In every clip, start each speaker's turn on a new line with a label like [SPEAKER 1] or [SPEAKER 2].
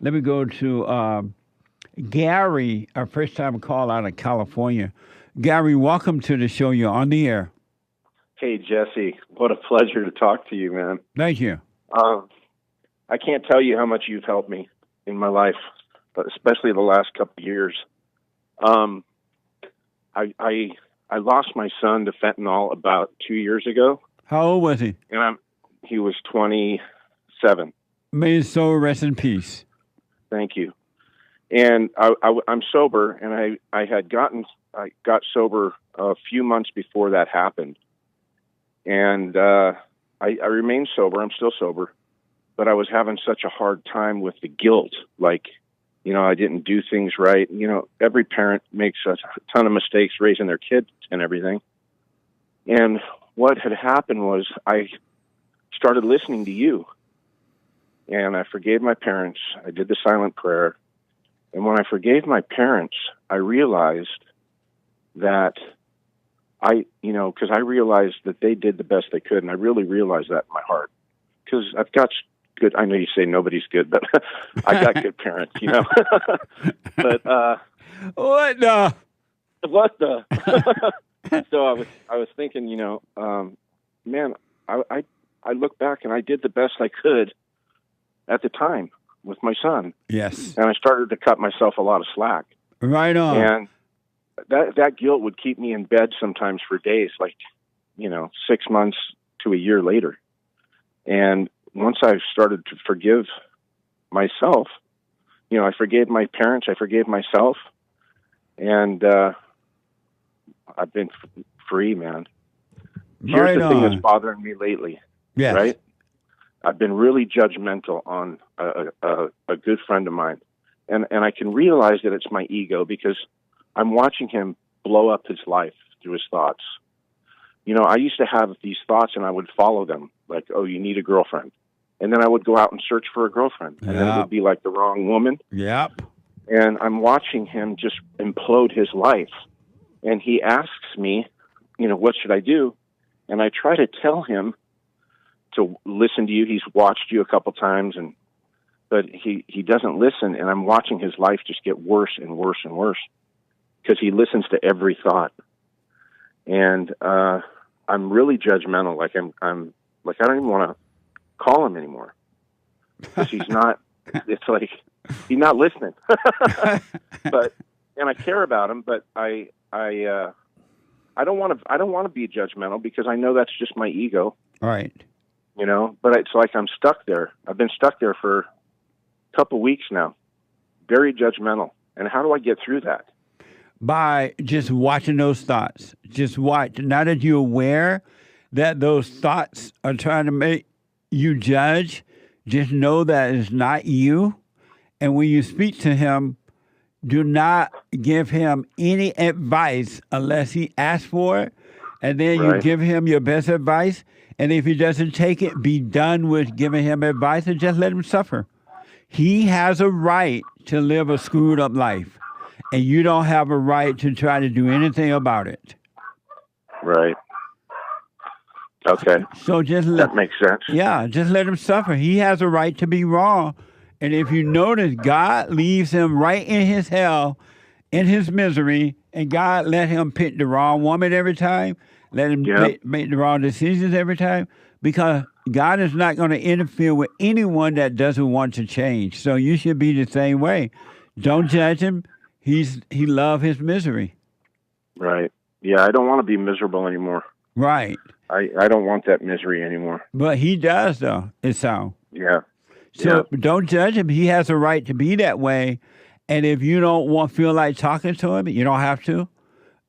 [SPEAKER 1] Let me go to Gary, our first time call out of California. Gary, welcome to the show. You're on the air.
[SPEAKER 2] Hey, Jesse. What a pleasure to talk to you, man.
[SPEAKER 1] Thank you.
[SPEAKER 2] I can't tell you how much you've helped me in my life, but especially the last couple of years. I lost my son to fentanyl about 2 years ago.
[SPEAKER 1] How old was he?
[SPEAKER 2] And he was 27.
[SPEAKER 1] May his soul rest in peace.
[SPEAKER 2] Thank you. And I'm sober, and I got sober a few months before that happened. And I remain sober. I'm still sober. But I was having such a hard time with the guilt. Like, I didn't do things right. Every parent makes a ton of mistakes raising their kids and everything. And what had happened was I started listening to you. And I forgave my parents. I did the silent prayer. And when I forgave my parents, I realized that because I realized that they did the best they could. And I really realized that in my heart. Because I've got good, I know you say nobody's good, but I got good parents, But
[SPEAKER 1] what the?
[SPEAKER 2] So I was thinking, man, I look back and I did the best I could at the time with my son.
[SPEAKER 1] Yes.
[SPEAKER 2] And I started to cut myself a lot of slack.
[SPEAKER 1] Right on.
[SPEAKER 2] And that guilt would keep me in bed sometimes for days, 6 months to a year later. And once I started to forgive myself, I forgave my parents, I forgave myself, and I've been free, man. Here's the thing that's bothering me lately,
[SPEAKER 1] yes.
[SPEAKER 2] Right? I've been really judgmental on a good friend of mine, and I can realize that it's my ego because I'm watching him blow up his life through his thoughts. I used to have these thoughts, and I would follow them, like, oh, you need a girlfriend. And then I would go out and search for a girlfriend. And then it would be like the wrong woman.
[SPEAKER 1] Yep.
[SPEAKER 2] And I'm watching him just implode his life. And he asks me, what should I do? And I try to tell him to listen to you. He's watched you a couple times, but he doesn't listen. And I'm watching his life just get worse and worse and worse because he listens to every thought. And I'm really judgmental. Like I'm like, I don't even want to call him anymore because he's not. It's like he's not listening. And I care about him, but I don't want to be judgmental because I know that's just my ego.
[SPEAKER 1] Right.
[SPEAKER 2] But it's like I'm stuck there. I've been stuck there for a couple weeks now, very judgmental. And how do I get through that?
[SPEAKER 1] By just watching those thoughts. Just watch. Now that you're aware that those thoughts are trying to make you judge, just know that it's not you. And when you speak to him, do not give him any advice unless he asks for it. And then you give him your best advice. And if he doesn't take it, be done with giving him advice and just let him suffer. He has a right to live a screwed up life. And you don't have a right to try to do anything about it.
[SPEAKER 2] Right. Okay.
[SPEAKER 1] So
[SPEAKER 2] that makes sense.
[SPEAKER 1] Yeah, just let him suffer. He has a right to be wrong. And if you notice, God leaves him right in his hell, in his misery, and God let him pick the wrong woman every time, let him make the wrong decisions every time, because God is not going to interfere with anyone that doesn't want to change. So you should be the same way. Don't judge him. He loves his misery. Right.
[SPEAKER 2] Yeah, I don't want to be miserable anymore.
[SPEAKER 1] Right.
[SPEAKER 2] I don't want that misery anymore.
[SPEAKER 1] But he does, though, it sounds.
[SPEAKER 2] Yeah.
[SPEAKER 1] So don't judge him. He has a right to be that way. And if you don't feel like talking to him, you don't have to.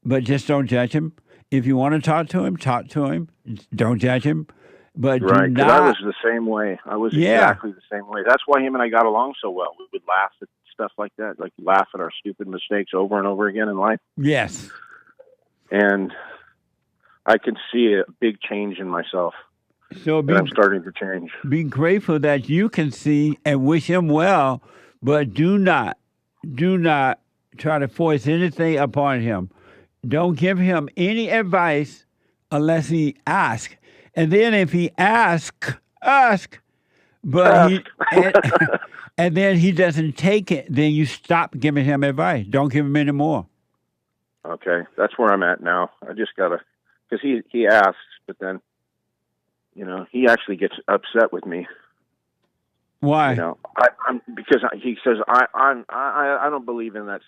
[SPEAKER 1] But just don't judge him. If you want to talk to him, talk to him. Don't judge him. But
[SPEAKER 2] right, because I was the same way. I was exactly the same way. That's why him and I got along so well. We would laugh at stuff like that, like laugh at our stupid mistakes over and over again in life.
[SPEAKER 1] Yes.
[SPEAKER 2] And I can see a big change in myself.
[SPEAKER 1] So
[SPEAKER 2] I'm starting to change.
[SPEAKER 1] Be grateful that you can see and wish him well, but do not try to force anything upon him. Don't give him any advice unless he asks. And then if he asks, But and then he doesn't take it. Then you stop giving him advice. Don't give him any more.
[SPEAKER 2] Okay, that's where I'm at now. I just gotta, because he asks, but then, he actually gets upset with me.
[SPEAKER 1] Why?
[SPEAKER 2] I'm because he says I don't believe in that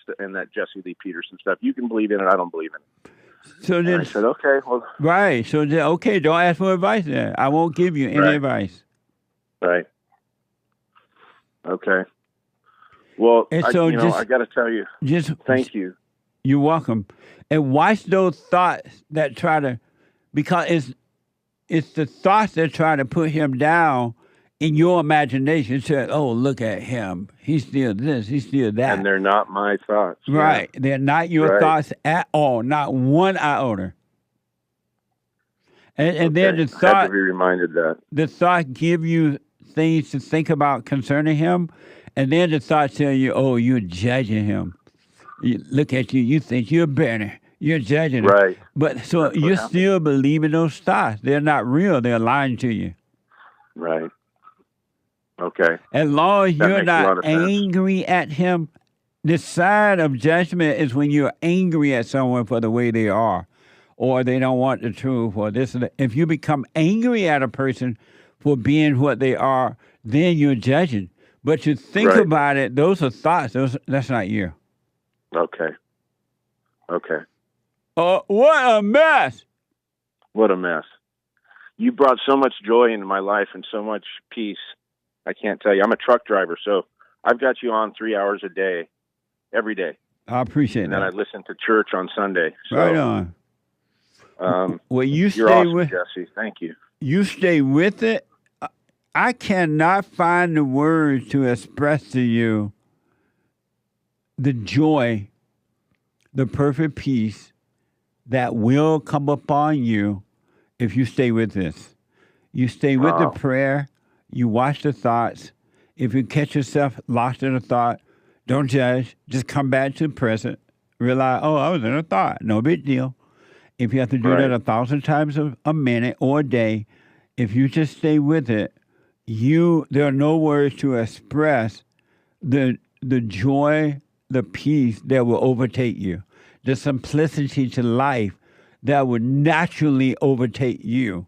[SPEAKER 2] Jesse Lee Peterson stuff. You can believe in it. I don't believe in it.
[SPEAKER 1] So then
[SPEAKER 2] I said, okay, well,
[SPEAKER 1] right. So then, okay, don't ask for advice. Then I won't give you any advice.
[SPEAKER 2] Right. Okay. Well,
[SPEAKER 1] And so
[SPEAKER 2] I got to tell you, thank you.
[SPEAKER 1] You're welcome. And watch those thoughts that try to, because it's the thoughts that try to put him down in your imagination. It says, oh, look at him. He's still this, he's still that.
[SPEAKER 2] And they're not my thoughts.
[SPEAKER 1] Right.
[SPEAKER 2] Yeah.
[SPEAKER 1] They're not your thoughts at all, not one iota. And then the thought,
[SPEAKER 2] I have to be reminded that.
[SPEAKER 1] The thought give you things to think about concerning him, and then the thought tell you, oh, you're judging him. Look at you. You think you're better. You're judging him.
[SPEAKER 2] Right.
[SPEAKER 1] But so you still believe in those thoughts. They're not real. They're lying to you.
[SPEAKER 2] Right. Okay.
[SPEAKER 1] As long as you're not angry at him, the sign of judgment is when you're angry at someone for the way they are, or they don't want the truth, or this and that. If you become angry at a person for being what they are, then you're judging. But you think about it, those are thoughts. That's not you.
[SPEAKER 2] Okay. Okay.
[SPEAKER 1] What a mess.
[SPEAKER 2] What a mess. You brought so much joy into my life and so much peace. I can't tell you. I'm a truck driver, so I've got you on 3 hours a day, every day.
[SPEAKER 1] I appreciate that.
[SPEAKER 2] And then I listen to church on Sunday. So,
[SPEAKER 1] right on. Well,
[SPEAKER 2] you're
[SPEAKER 1] stay
[SPEAKER 2] awesome,
[SPEAKER 1] with
[SPEAKER 2] Jesse. Thank you.
[SPEAKER 1] You stay with it. I cannot find the words to express to you the joy, the perfect peace that will come upon you if you stay with this. You stay with the prayer. You watch the thoughts. If you catch yourself lost in a thought, don't judge. Just come back to the present. Realize, oh, I was in a thought. No big deal. If you have to do that 1,000 times a minute or a day, if you just stay with it, there are no words to express the joy, the peace that will overtake you, the simplicity to life that would naturally overtake you,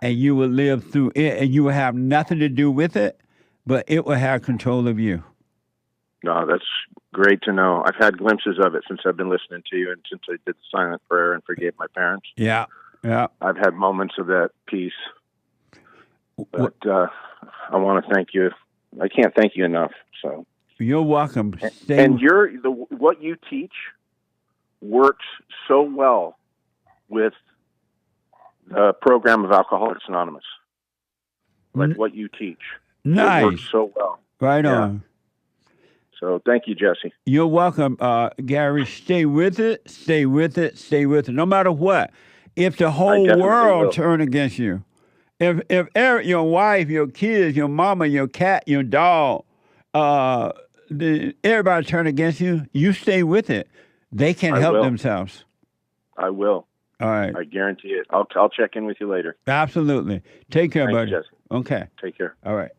[SPEAKER 1] and you will live through it, and you will have nothing to do with it, but it will have control of you.
[SPEAKER 2] No, that's great to know. I've had glimpses of it since I've been listening to you and since I did the silent prayer and forgave my parents.
[SPEAKER 1] Yeah.
[SPEAKER 2] I've had moments of that peace. But I want to thank you. I can't thank you enough. So
[SPEAKER 1] you're welcome.
[SPEAKER 2] And what you teach works so well with the program of Alcoholics Anonymous. Like what you teach.
[SPEAKER 1] Nice.
[SPEAKER 2] It works so well.
[SPEAKER 1] Right on.
[SPEAKER 2] So thank you, Jesse.
[SPEAKER 1] You're welcome, Gary. Stay with it. Stay with it. Stay with it. No matter what. If the whole world turn against you, if your wife, your kids, your mama, your cat, your dog, everybody turn against you, you stay with it. They can help themselves.
[SPEAKER 2] I will.
[SPEAKER 1] All right.
[SPEAKER 2] I guarantee it. I'll check in with you later.
[SPEAKER 1] Absolutely. Take care, buddy.
[SPEAKER 2] Thanks, Jesse.
[SPEAKER 1] Okay.
[SPEAKER 2] Take care.
[SPEAKER 1] All right.